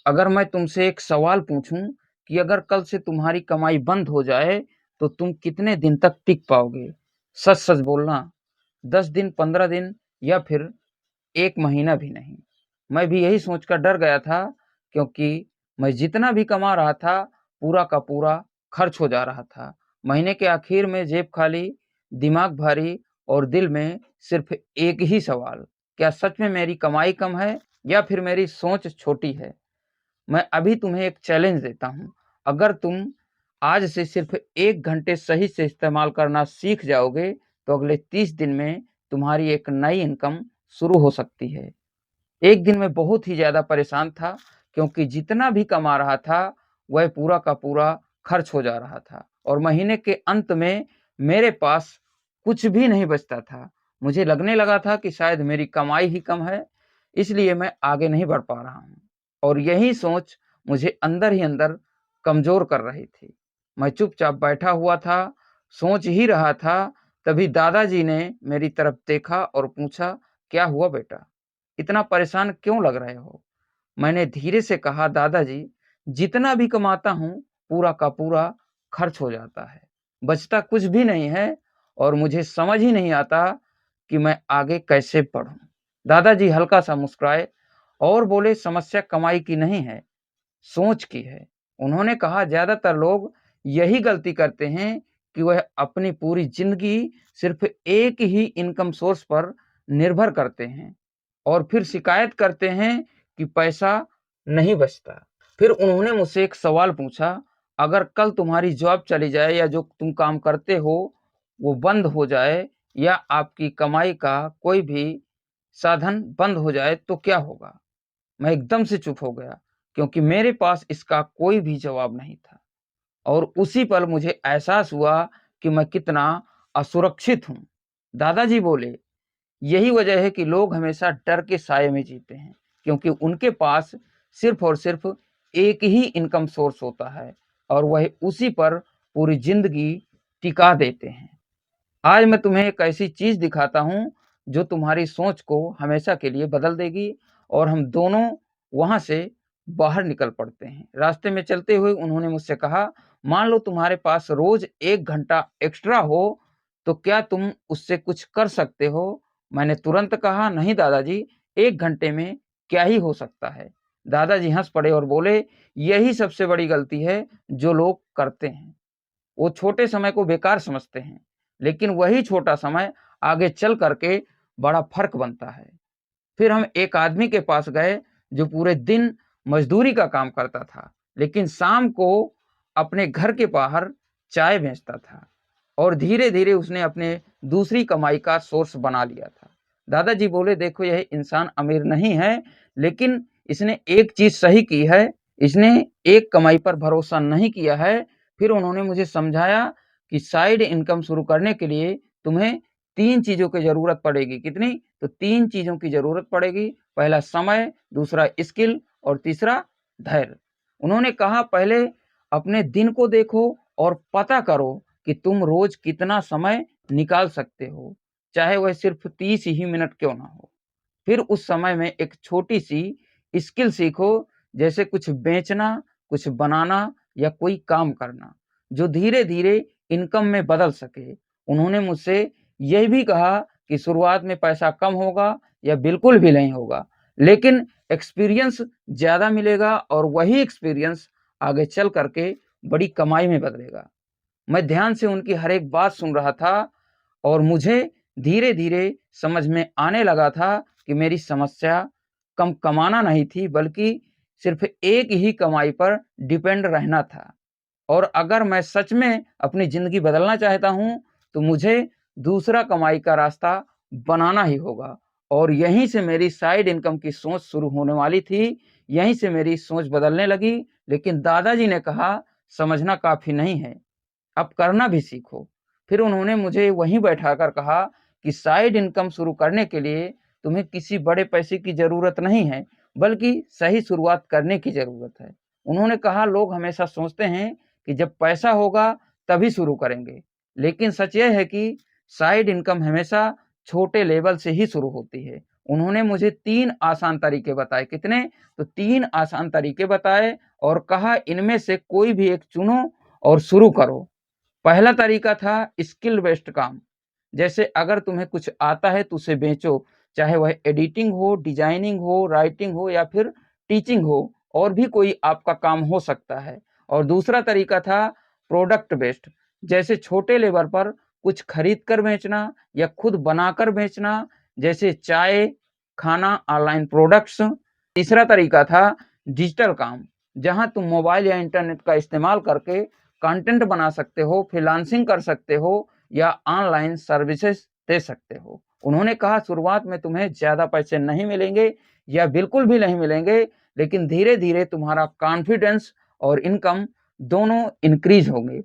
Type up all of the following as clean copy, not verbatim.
अगर मैं तुमसे एक सवाल पूछूं कि अगर कल से तुम्हारी कमाई बंद हो जाए तो तुम कितने दिन तक टिक पाओगे? सच सच बोलना। 10 दिन, 15 दिन, या फिर 1 महीना भी नहीं। मैं भी यही सोचकर डर गया था, क्योंकि मैं जितना भी कमा रहा था पूरा का पूरा खर्च हो जा रहा था। महीने के आखिर में जेब खाली, दिमाग भारी, और दिल में सिर्फ एक ही सवाल, क्या सच में मेरी कमाई कम है या फिर मेरी सोच छोटी है? मैं अभी तुम्हें एक चैलेंज देता हूँ। अगर तुम आज से सिर्फ 1 घंटे सही से इस्तेमाल करना सीख जाओगे तो अगले 30 दिन में तुम्हारी एक नई इनकम शुरू हो सकती है। एक दिन मैं बहुत ही ज़्यादा परेशान था, क्योंकि जितना भी कमा रहा था वह पूरा का पूरा खर्च हो जा रहा था और महीने के अंत में मेरे पास कुछ भी नहीं बचता था। मुझे लगने लगा था कि शायद मेरी कमाई ही कम है, इसलिए मैं आगे नहीं बढ़ पा रहा हूँ, और यही सोच मुझे अंदर ही अंदर कमज़ोर कर रही थी। मैं चुपचाप बैठा हुआ था, सोच ही रहा था, तभी दादाजी ने मेरी तरफ देखा और पूछा, "क्या हुआ बेटा? इतना परेशान क्यों लग रहे हो?" मैंने धीरे से कहा, "दादाजी, जितना भी कमाता हूँ पूरा का पूरा खर्च हो जाता है, बचता कुछ भी नहीं है और मुझे समझ ही नहीं आता कि मैं आगे कैसे बढ़ूँ।" दादाजी हल्का सा मुस्कुराए और बोले, "समस्या कमाई की नहीं है, सोच की है।" उन्होंने कहा, "ज़्यादातर लोग यही गलती करते हैं कि वह अपनी पूरी ज़िंदगी सिर्फ़ एक ही इनकम सोर्स पर निर्भर करते हैं और फिर शिकायत करते हैं कि पैसा नहीं बचता।" फिर उन्होंने मुझसे एक सवाल पूछा, "अगर कल तुम्हारी जॉब चली जाए या जो तुम काम करते हो वो बंद हो जाए या आपकी कमाई का कोई भी साधन बंद हो जाए तो क्या होगा?" मैं एकदम से चुप हो गया, क्योंकि मेरे पास इसका कोई भी जवाब नहीं था, और उसी पल मुझे एहसास हुआ कि मैं कितना असुरक्षित हूँ। दादाजी बोले, "यही वजह है कि लोग हमेशा डर के साए में जीते हैं, क्योंकि उनके पास सिर्फ और सिर्फ एक ही इनकम सोर्स होता है और वह उसी पर पूरी ज़िंदगी टिका देते हैं। आज मैं तुम्हें एक ऐसी चीज़ दिखाता हूँ जो तुम्हारी सोच को हमेशा के लिए बदल देगी, और हम दोनों वहाँ से बाहर निकल पड़ते हैं।" रास्ते में चलते हुए उन्होंने मुझसे कहा, "मान लो तुम्हारे पास रोज़ 1 घंटा एक्स्ट्रा हो, तो क्या तुम उससे कुछ कर सकते हो?" मैंने तुरंत कहा, "नहीं दादाजी, 1 घंटे में क्या ही हो सकता है?" दादाजी हँस पड़े और बोले, "यही सबसे बड़ी गलती है जो लोग करते हैं। वो छोटे समय को बेकार समझते हैं, लेकिन वही छोटा समय आगे चल करके बड़ा फ़र्क बनता है।" फिर हम एक आदमी के पास गए जो पूरे दिन मज़दूरी का काम करता था, लेकिन शाम को अपने घर के बाहर चाय बेचता था, और धीरे-धीरे उसने अपने दूसरी कमाई का सोर्स बना लिया था। दादाजी बोले, "देखो, यह इंसान अमीर नहीं है, लेकिन इसने एक चीज़ सही की है, इसने एक कमाई पर भरोसा नहीं किया है।" फिर उन्होंने मुझे समझाया कि साइड इनकम शुरू करने के लिए तुम्हें 3 चीज़ों की ज़रूरत पड़ेगी। कितनी? तो 3 चीज़ों की ज़रूरत पड़ेगी। पहला समय, दूसरा स्किल और तीसरा धैर्य। उन्होंने कहा, "पहले अपने दिन को देखो और पता करो कि तुम रोज़ कितना समय निकाल सकते हो, चाहे वह सिर्फ़ 30 ही मिनट क्यों ना हो। फिर उस समय में एक छोटी-सी स्किल सीखो, जैसे कुछ बेचना, कुछ बनाना या कोई काम करना, जो धीरे-धीरे इनकम में बदल सके।" उन्होंने मुझसे यह भी कहा कि शुरुआत में पैसा कम होगा या बिल्कुल भी नहीं होगा, लेकिन एक्सपीरियंस ज़्यादा मिलेगा और वही एक्सपीरियंस आगे चल करके बड़ी कमाई में बदलेगा। मैं ध्यान से उनकी हर एक बात सुन रहा था और मुझे धीरे-धीरे समझ में आने लगा था कि मेरी समस्या कम कमाना नहीं थी, बल्कि सिर्फ़ एक ही कमाई पर डिपेंड रहना था। और अगर मैं सच में अपनी ज़िंदगी बदलना चाहता हूँ, तो मुझे दूसरा कमाई का रास्ता बनाना ही होगा, और यहीं से मेरी साइड इनकम की सोच शुरू होने वाली थी, यहीं से मेरी सोच बदलने लगी। लेकिन दादाजी ने कहा, "समझना काफ़ी नहीं है, अब करना भी सीखो।" फिर उन्होंने मुझे वहीं बैठाकर कहा कि साइड इनकम शुरू करने के लिए तुम्हें किसी बड़े पैसे की ज़रूरत नहीं है, बल्कि सही शुरुआत करने की ज़रूरत है। उन्होंने कहा, "लोग हमेशा सोचते हैं कि जब पैसा होगा तभी शुरू करेंगे, लेकिन सच यह है कि साइड इनकम हमेशा छोटे लेवल से ही शुरू होती है।" उन्होंने मुझे 3 आसान तरीके बताए। कितने? तो 3 आसान तरीके बताए और कहा इनमें से कोई भी एक चुनो और शुरू करो। पहला तरीका था स्किल बेस्ड काम। जैसे अगर तुम्हें कुछ आता है तो उसे बेचो, चाहे वह एडिटिंग हो, डिजाइनिंग हो, राइटिंग हो या फिर टीचिंग हो, और भी कोई आपका काम हो सकता है। और दूसरा तरीका था प्रोडक्ट बेस्ड। जैसे छोटे लेवल पर कुछ खरीद कर बेचना या खुद बनाकर बेचना, जैसे चाय, खाना, ऑनलाइन प्रोडक्ट्स। तीसरा तरीका था डिजिटल काम, जहां तुम मोबाइल या इंटरनेट का इस्तेमाल करके कंटेंट बना सकते हो, फ्रीलांसिंग कर सकते हो या ऑनलाइन सर्विसेज दे सकते हो। उन्होंने कहा शुरुआत में तुम्हें ज्यादा पैसे नहीं मिलेंगे या बिल्कुल भी नहीं मिलेंगे, लेकिन धीरे धीरे तुम्हारा कॉन्फिडेंस और इनकम दोनों इंक्रीज होंगे।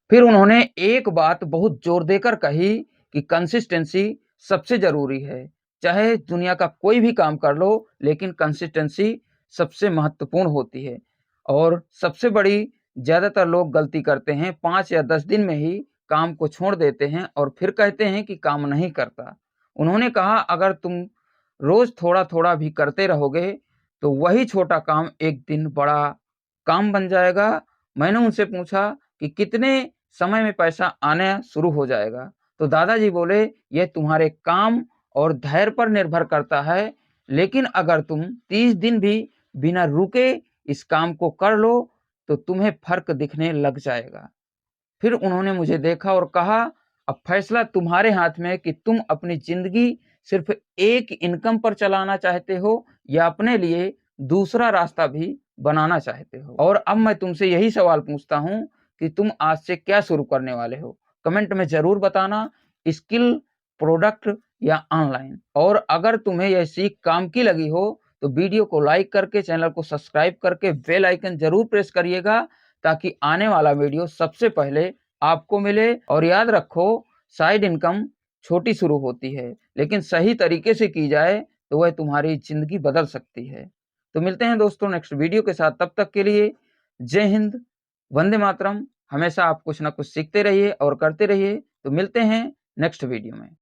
फिर उन्होंने एक बात बहुत जोर देकर कही कि कंसिस्टेंसी सबसे जरूरी है। चाहे दुनिया का कोई भी काम कर लो, लेकिन कंसिस्टेंसी सबसे महत्वपूर्ण होती है। और सबसे बड़ी ज्यादातर लोग गलती करते हैं, 5 या 10 दिन में ही काम को छोड़ देते हैं और फिर कहते हैं कि काम नहीं करता। उन्होंने कहा अगर तुम रोज थोड़ा थोड़ा भी करते रहोगे तो वही छोटा काम एक दिन बड़ा काम बन जाएगा। मैंने उनसे पूछा कि कितने समय में पैसा आना शुरू हो जाएगा? तो दादाजी बोले यह तुम्हारे काम और धैर्य पर निर्भर करता है, लेकिन अगर तुम 30 दिन भी बिना रुके इस काम को कर लो तो तुम्हें फर्क दिखने लग जाएगा। फिर उन्होंने मुझे देखा और कहा अब फैसला तुम्हारे हाथ में है कि तुम अपनी जिंदगी सिर्फ एक इनकम पर चलाना चाहते हो या अपने लिए दूसरा रास्ता भी बनाना चाहते हो। और अब मैं तुमसे यही सवाल पूछता हूं कि तुम आज से क्या शुरू करने वाले हो? कमेंट में जरूर बताना, स्किल, प्रोडक्ट या ऑनलाइन। और अगर तुम्हें यह सीख काम की लगी हो तो वीडियो को लाइक करके, चैनल को सब्सक्राइब करके बेल आइकन जरूर प्रेस करिएगा, ताकि आने वाला वीडियो सबसे पहले आपको मिले। और याद रखो, साइड इनकम छोटी शुरू होती है, लेकिन सही तरीके से की जाए तो वह तुम्हारी जिंदगी बदल सकती है। तो मिलते हैं दोस्तों नेक्स्ट वीडियो के साथ, तब तक के लिए जय हिंद, वंदे मातरम। हमेशा आप कुछ ना कुछ सीखते रहिए और करते रहिए। तो मिलते हैं नेक्स्ट वीडियो में।